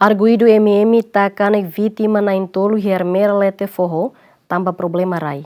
Arguidu MM tá kanek vítima nain tolu Ermera Letefoho, tanba problema rai.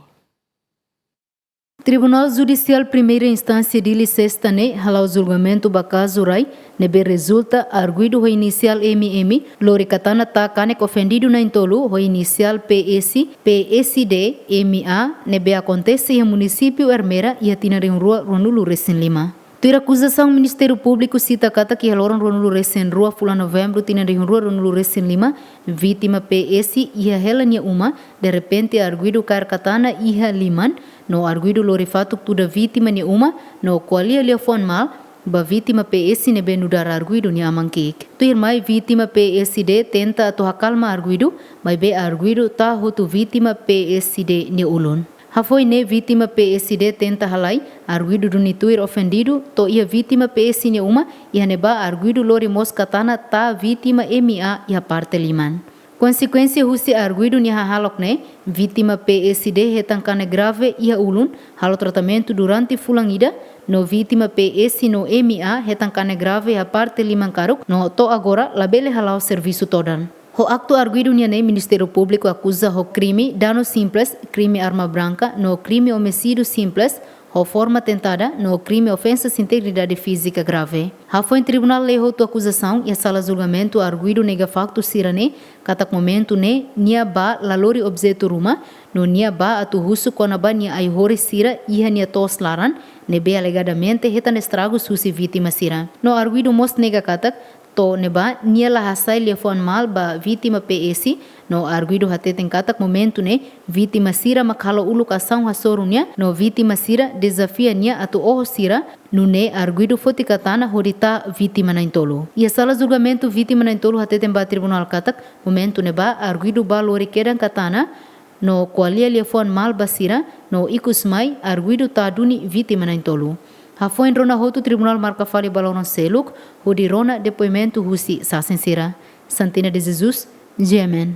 Tribunal Judicial Primeira Instância de Licestane, halau julgamento bakazu rai, nebe resulta arguido ho inicial MM, lori katana ta kanek ofendido nain tolu ho inicial PS, PSD, MA, nebe acontece em município Ermera e atina em rua Ronulu Recém Lima. Tuira acusação Ministério Público cita kata que haloran Ronulu Recém Rua Fula Novembro tina em rua Ronulu Recém Lima, vítima PS e a helania uma, de repente arguido kar katana iha liman, no arguido lori fatuk tuda vítima ni uma, no qualia liafon mal, ba vítima PS ne benudar arguido ni amankik. Tuir mai vítima PSD tenta atu hakalma arguido, mai be arguido ta hutu vítima PSD ni ulun. Hafoi ne vítima PSD tenta halai, arguido do nituir ofendido, to ia vítima PS ni uma, ia neba arguido lori mos katana ta vítima MA ia parte liman. Consequência husi arguido ni hahalok ne, vítima PSD retankane grave ia ulun, halo tratamento durante fulangida, no vítima PS no MA retankane grave a parte liman karuk, no to agora labele halau serviço todan. Ho acto arguido ni ne Ministério Público acusa ho crime dano simples, crime arma branca, no crime homicídio simples, ho forma tentada no crime ofensa à integridade física grave. Ha foi em tribunal leu tua acusação e a sala julgamento arguido nega facto sirane, katak momento ne nia ba lalori objeto ruma, no nia ba atu russo kona ba nia aihori sira iha nia tos laran, nebe alegadamente retan estragos husi vítima sira. No arguido mos nega katak, to neba nia la hasai lefon mal ba vítima PS, no arguido hateten katak momento ne vítima sira makalo uluk ação hasorunya, no vítima sira desafia nia atu oho sira, no ne arguido foti katana horita vítima nain tolu. E a sala julgamento vítima nain tolu hateten ba tribunal katak momento neba arguido ba lori kedan katana, no qualia lefon mal basira, no ikusmai arguido taduni vítima nain tolu. Hafoi rona hotu tribunal marca fali balão seluk, o de rona depoimento husi sa sincera. Santina de Jesus, Jemen.